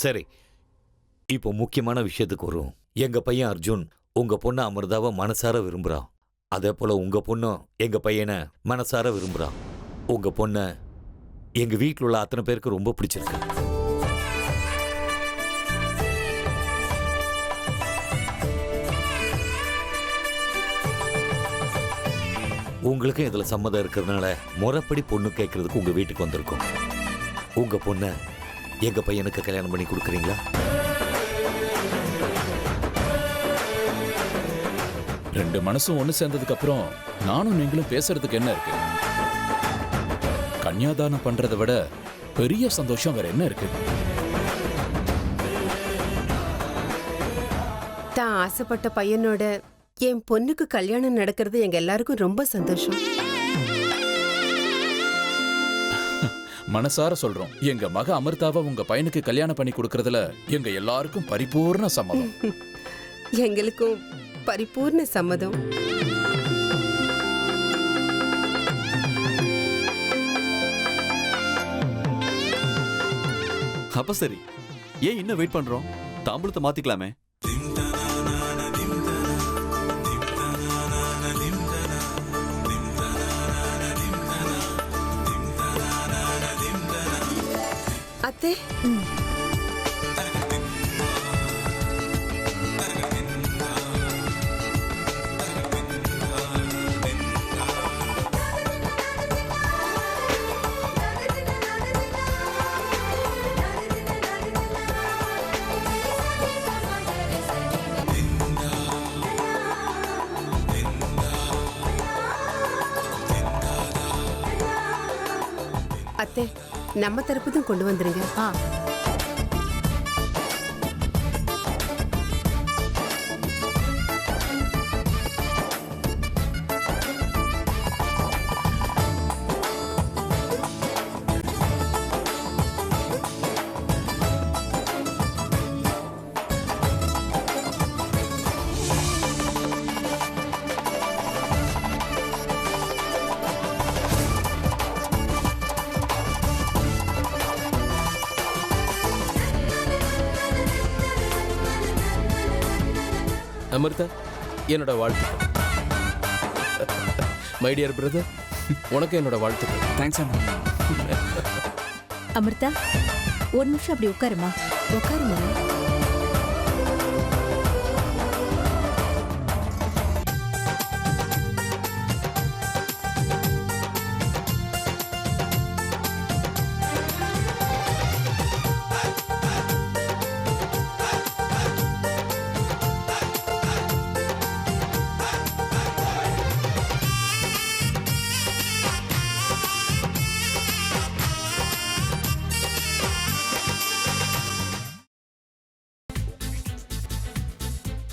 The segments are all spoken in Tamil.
சரி, இப்போ முக்கியமான விஷயத்துக்கு வரும். எங்க பையன் அர்ஜுன் உங்க பொண்ணு அமிர்தாவை மனசார விரும்புறான். அதே போல உங்க பொண்ணும் எங்க பையனை மனசார விரும்புறான். உங்க பொண்ண எங்க வீட்டில் உள்ள அத்தனை பேருக்கு ரொம்ப பிடிச்சிருக்கு. உங்களுக்கும் இதுல சம்மதம் இருக்கிறதுனால முறைப்படி பொண்ணு கேட்கறதுக்கு உங்க வீட்டுக்கு வந்திருக்கோம். உங்க பொண்ண எங்க பையனுக்கு கல்யாணம் பண்ணி கொடுக்குறீங்களா? ரெண்டு மனசும் ஒண்ணு சேர்ந்ததுக்கு அப்புறம் நானும் நீங்களும் பேசுறதுக்கு என்ன இருக்கு? கன்னியாதானம் பண்றதை விட பெரிய சந்தோஷம் வேற என்ன இருக்கு? தான் ஆசைப்பட்ட பையனோட என் பொண்ணுக்கு கல்யாணம் நடக்கிறது எங்க எல்லாருக்கும் ரொம்ப சந்தோஷம். மனசார சொல்றோம், எங்க மக அமிர்தாவை உங்க பையனுக்கு கல்யாணம் பண்ணி கொடுக்கறதுல எங்க எல்லாருக்கும் பரிபூர்ண சம்மதம். எங்களுக்கும் பரிபூர்ண சம்மதம். அப்ப சரி, ஏன் இன்னும் வெயிட் பண்றோம்? தாம்பூலத்தை மாத்திக்கலாமே. அத்தை, அத்தை, நம்ம தரப்புதும் கொண்டு வந்துருங்க. அமிர்தா, என்னோட வாழ்த்துக்கள். மை டியர் பிரதர், உனக்கு என்னோட வாழ்த்துக்கள். தேங்க்ஸ் அண்ணா. அமிர்தா, ஒரு நிமிஷம் அப்படி உட்காருமா. உட்காருமா.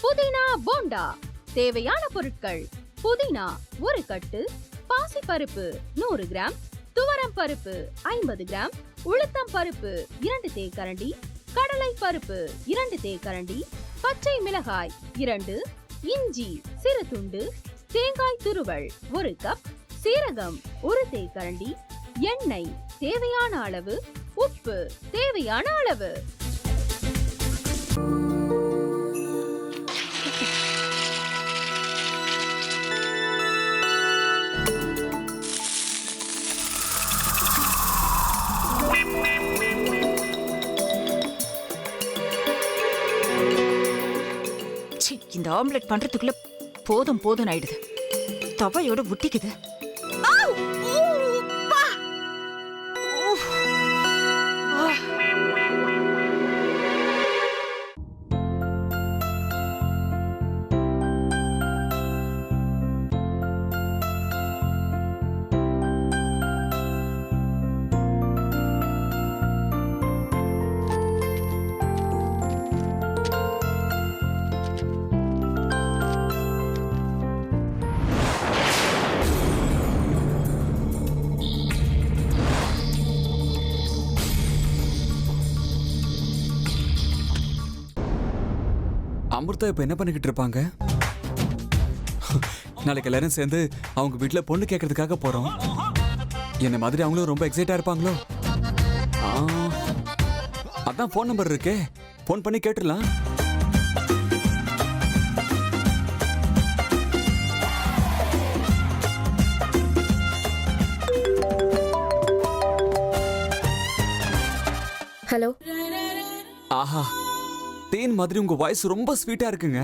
புதினா போண்டா. தேவையான பொருட்கள்: புதினா 1 கட்டு, பாசிப்பருப்பு 100 கிராம், துவரம் பருப்பு 50 கிராம், உளுத்தம் பருப்பு 2 தேக்கரண்டி, கடலை பருப்பு 2 தேக்கரண்டி, பச்சை மிளகாய் 2, இஞ்சி சிறு துண்டு, தேங்காய் துருவல் 1 கப், சீரகம் 1 தேக்கரண்டி, எண்ணெய் தேவையான அளவு, உப்பு தேவையான அளவு. இந்த ஆம்லெட் பண்றதுக்குள்ள போதும் போதும் ஆயிடுது. தவையோட ஒட்டிக்குது. அமிர்தா இப்ப என்ன பண்ணிக்கிட்டு இருப்பாங்க? நாளைக்கு எல்லாரும் சேர்ந்து அவங்க வீட்டுல பொண்ணு கேட்கறதுக்காக போறோம். என்ன மாதிரி அவங்களும் ரொம்ப எக்ஸைட்டா இருப்பாங்களோ? அதான் ஃபோன் நம்பர் இருக்கே, ஃபோன் பண்ணி கேட்டுடலாம். ஹலோ. ஆஹா, தேன் மாதிரி உங்க வாய்ஸ் ரொம்ப ஸ்வீட்டா இருக்குங்க.